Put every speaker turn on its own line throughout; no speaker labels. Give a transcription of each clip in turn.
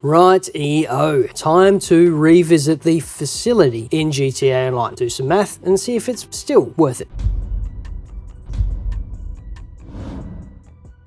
Right-eo, time to revisit the facility in GTA Online. Do some math and see if it's still worth it.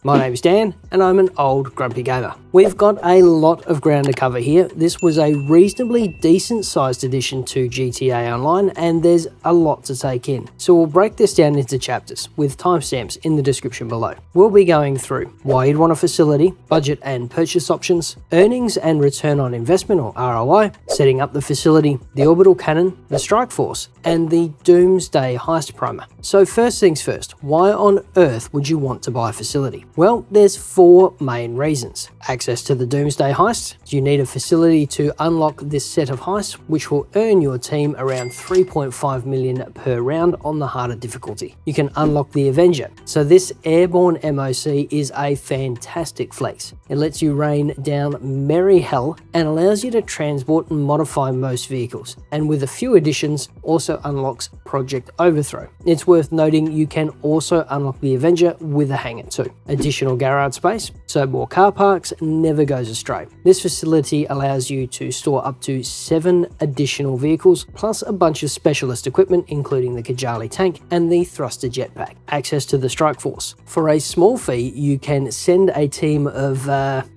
My name is Dan, and I'm an old grumpy gamer. We've got a lot of ground to cover here. This was a reasonably decent sized addition to GTA Online, and there's a lot to take in. So we'll break this down into chapters, with timestamps in the description below. We'll be going through why you'd want a facility, budget and purchase options, earnings and return on investment or ROI, setting up the facility, the Orbital Cannon, the Strike Force, and the Doomsday Heist primer. So first things first, why on earth would you want to buy a facility? Well, there's four main reasons. Access to the Doomsday Heist. You need a facility to unlock this set of heists, which will earn your team around 3.5 million per round on the harder difficulty. You can unlock the Avenger. So this airborne MOC is a fantastic flex. It lets you rain down merry hell and allows you to transport and modify most vehicles. And with a few additions, also unlocks Project Overthrow. It's worth noting you can also unlock the Avenger with a hangar too. Additional garage space, so more car parks, never goes astray. This facility allows you to store up to 7 additional vehicles, plus a bunch of specialist equipment, including the Kajali tank and the thruster jetpack. Access to the Strike Force. For a small fee, you can send a team of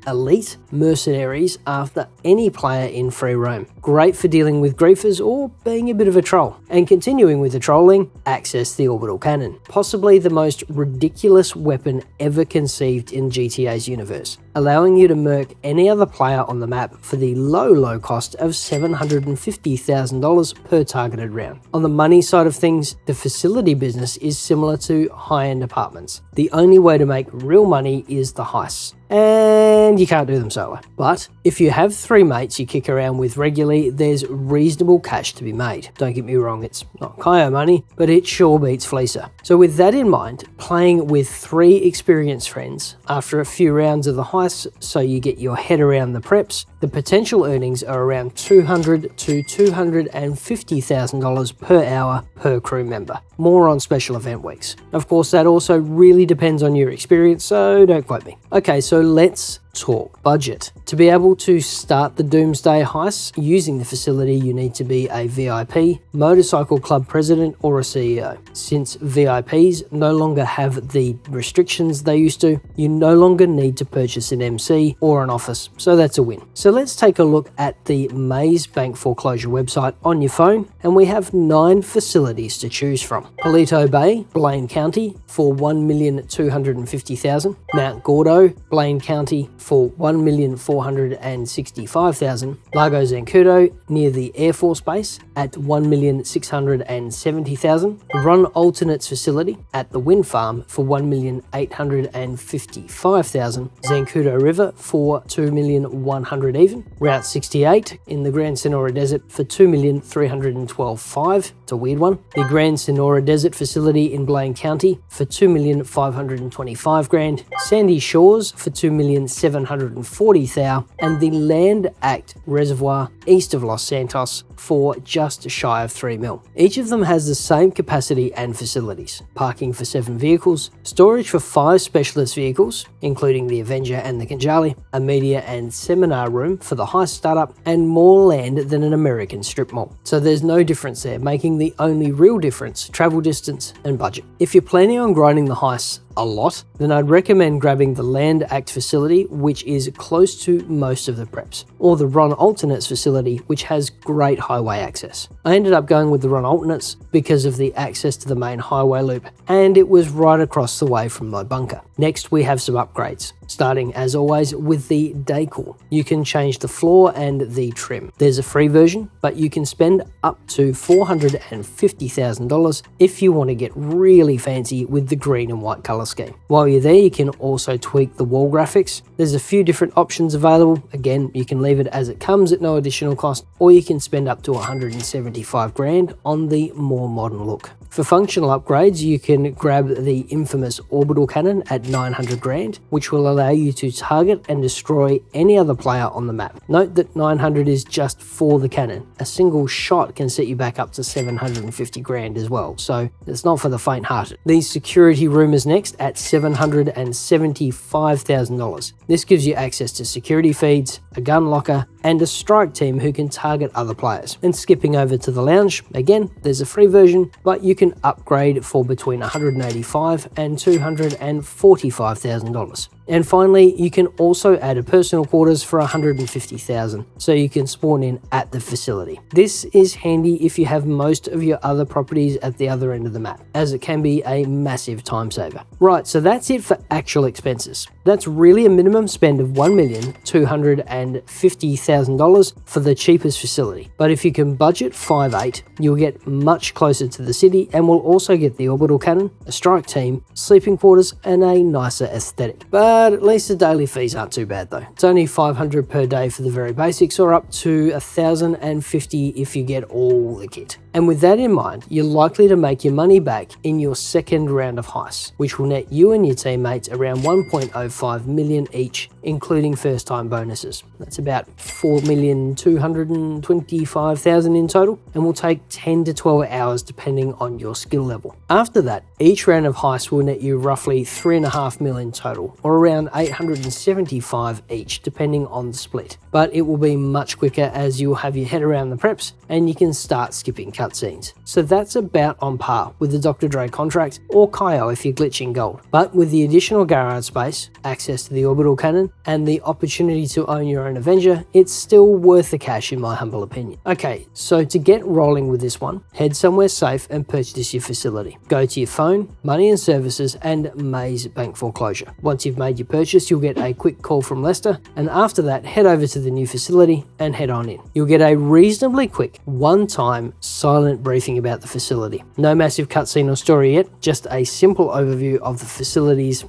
elite mercenaries after any player in free roam. Great for dealing with griefers or being a bit of a troll. And continuing with the trolling, access the Orbital Cannon. Possibly the most ridiculous weapon ever conceived in GTA's universe, allowing you to murk any other player on the map for the low cost of $750,000 per targeted round. On the money side of things, the facility business is similar to high-end apartments. The only way to make real money is the heists, and you can't do them solo. But if you have 3 mates you kick around with regularly, there's reasonable cash to be made. Don't get me wrong, it's not Kyo money, but it sure beats Fleecer. So with that in mind, playing with 3 experienced friends after a few rounds of the heists, so you get your head around the preps, the potential earnings are around $200,000 to $250,000 per hour per crew member. More on special event weeks. Of course, that also really depends on your experience, so don't quote me. Okay, so let's talk budget. To be able to start the Doomsday Heists using the facility, you need to be a VIP, motorcycle club president, or a CEO. Since VIPs no longer have the restrictions they used to, you no longer need to purchase an MC or an office, so that's a win. So let's take a look at the Maze Bank foreclosure website on your phone, and we have 9 facilities to choose from. Paleto Bay, Blaine County for $1,250,000. Mount Gordo, Blaine County for $1,465,000. Lago Zancudo near the Air Force Base at $1,670,000. Run Alternates facility at the Wind Farm for $1,855,000. Zancudo River for $2,100,000 even. Route 68 in the Grand Senora Desert for $2,312,500. It's a weird one. The Grand Senora Desert facility in Blaine County for $2,525,000. Sandy Shores for $2,740,000, and the Land Act Reservoir east of Los Santos for just shy of $3 million. Each of them has the same capacity and facilities: parking for 7 vehicles, storage for 5 specialist vehicles, including the Avenger and the Kajali, a media and seminar room for the heist startup, and more land than an American strip mall. So there's no difference there, making the only real difference travel distance and budget. If you're planning on grinding the heists a lot, then I'd recommend grabbing the Land Act facility, which is close to most of the preps, or the Run Alternates facility, which has great highway access. I ended up going with the Run Alternates because of the access to the main highway loop, and it was right across the way from my bunker. Next, we have some upgrades, starting as always with the decor. You can change the floor and the trim. There's a free version, but you can spend up to $450,000 if you want to get really fancy with the green and white color scheme. While you're there, you can also tweak the wall graphics. There's a few different options available. Again, you can leave it as it comes at no additional cost, or you can spend up to $175,000 on the more modern look. For functional upgrades, you can grab the infamous Orbital Cannon at 900 grand, which will allow you to target and destroy any other player on the map. Note that 900 is just for the cannon. A single shot can set you back up to 750 grand as well, so it's not for the faint-hearted. The security room is next at $775,000. This gives you access to security feeds, a gun locker, and a strike team who can target other players. And skipping over to the lounge, again, there's a free version, but you can upgrade for between $185,000 and $245,000. And finally, you can also add a personal quarters for $150,000, so you can spawn in at the facility. This is handy if you have most of your other properties at the other end of the map, as it can be a massive time saver. Right, so that's it for actual expenses. That's really a minimum spend of $1,250,000 for the cheapest facility. But if you can budget 5.8, you'll get much closer to the city and will also get the Orbital Cannon, a strike team, sleeping quarters, and a nicer aesthetic. But at least the daily fees aren't too bad though. It's only $500 per day for the very basics, or up to $1,050 if you get all the kit. And with that in mind, you're likely to make your money back in your second round of heists, which will net you and your teammates around 1.05 million each, including first time bonuses. That's about 4,225,000 in total, and will take 10 to 12 hours depending on your skill level. After that, each round of heists will net you roughly 3.5 million total, or around 875 each, depending on the split. But it will be much quicker as you'll have your head around the preps and you can start skipping cutscenes. So that's about on par with the Dr. Dre contract, or Kyo if you're glitching gold. But with the additional garage space, access to the Orbital Cannon, and the opportunity to own your own Avenger, it's still worth the cash in my humble opinion. Okay, so to get rolling with this one, head somewhere safe and purchase your facility. Go to your phone, money and services, and Maze Bank Foreclosure. Once you've made your purchase, you'll get a quick call from Lester, and after that, head over to the new facility and head on in. You'll get a reasonably quick, one-time, silent briefing about the facility. No massive cutscene or story yet, just a simple overview of the facilities,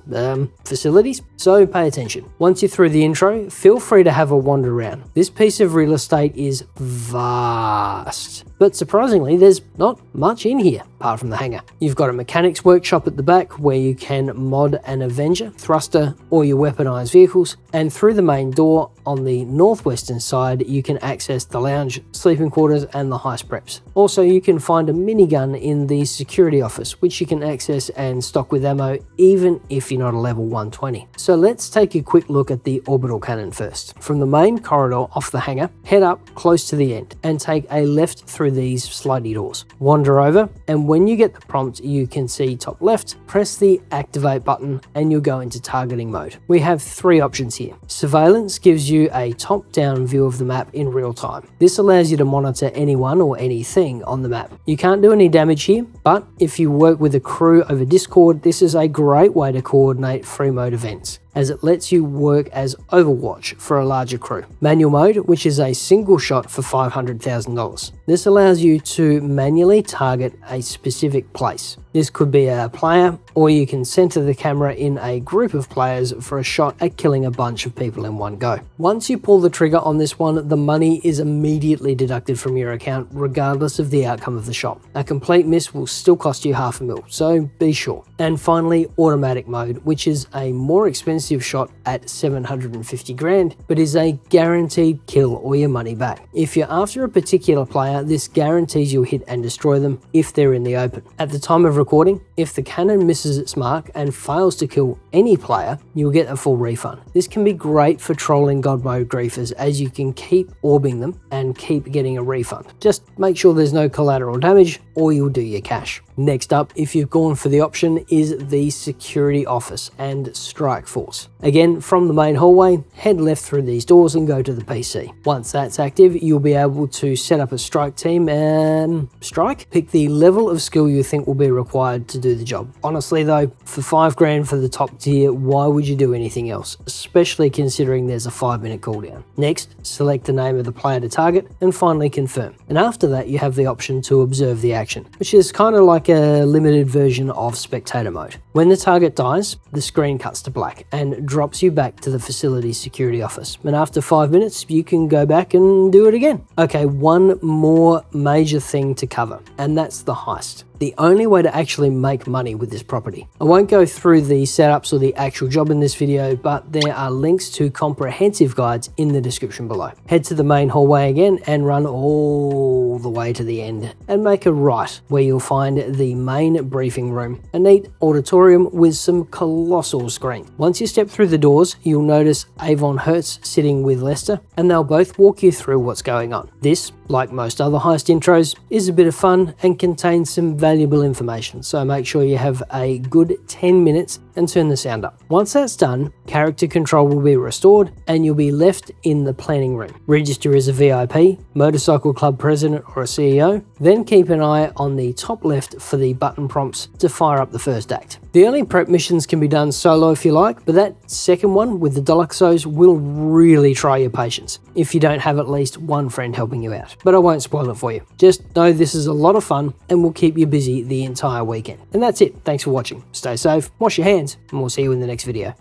so pay attention. Once you're through the intro, feel free to have a wander around. This piece of real estate is vast, but surprisingly, there's not much in here, apart from the hangar. You've got a mechanics workshop at the back where you can mod an Avenger, thruster, or your weaponized vehicles, and through the main door on the northwestern side, you can access the lounge, sleeping quarters, and the heist preps. Also, you can find a minigun in the security office, which you can access and stock with ammo, even if you're not a level 120. So let's take a quick look at the Orbital Cannon first. From the main corridor off the hangar, head up close to the end and take a left through these slidey doors. Wander over, and when you get the prompt you can see top left, press the activate button and you'll go into targeting mode. We have three options here. Surveillance gives you a top-down view of the map in real time. This allows you to monitor anyone or anything on the map. You can't do any damage here, but if you work with a crew over Discord, this is a great way to coordinate free mode events, as it lets you work as Overwatch for a larger crew. Manual mode, which is a single shot for $500,000. This allows you to manually target a specific place. This could be a player, or you can center the camera in a group of players for a shot at killing a bunch of people in one go. Once you pull the trigger on this one, the money is immediately deducted from your account, regardless of the outcome of the shot. A complete miss will still cost you $500,000, so be sure. And finally, automatic mode, which is a more expensive shot at 750 grand, but is a guaranteed kill or your money back. If you're after a particular player, this guarantees you'll hit and destroy them if they're in the open. At the time of recording, if the cannon misses its mark and fails to kill any player, you'll get a full refund. This can be great for trolling God mode griefers, as you can keep orbing them and keep getting a refund. Just make sure there's no collateral damage or you'll do your cash. Next up, if you've gone for the option, is the security office and strike force. Again, from the main hallway, head left through these doors and go to the PC. Once that's active, you'll be able to set up a strike team and strike. Pick the level of skill you think will be required to do the job. Honestly though, for $5 grand for the top tier, why would you do anything else? Especially considering there's a 5-minute cooldown. Next, select the name of the player to target and finally confirm. And after that, you have the option to observe the action, which is kind of like a limited version of spectator mode. When the target dies, the screen cuts to black and drops you back to the facility's security office. And after 5 minutes, you can go back and do it again. Okay, one more major thing to cover, and that's the heist. the only way to actually make money with this property. I won't go through the setups or the actual job in this video, but there are links to comprehensive guides in the description below. Head to the main hallway again and run all the way to the end and make a right, where you'll find the main briefing room, a neat auditorium with some colossal screens. Once you step through the doors, you'll notice Avon Hertz sitting with Lester, and they'll both walk you through what's going on. This, like most other heist intros, is a bit of fun and contains some valuable information, so make sure you have a good 10 minutes and turn the sound up. Once that's done, character control will be restored and you'll be left in the planning room. Register as a VIP, motorcycle club president or a CEO, then keep an eye on the top left for the button prompts to fire up the first act. The early prep missions can be done solo if you like, but that second one with the Deluxos will really try your patience if you don't have at least one friend helping you out. But I won't spoil it for you. Just know this is a lot of fun and will keep you busy the entire weekend. And that's it. Thanks for watching. Stay safe, wash your hands, and we'll see you in the next video.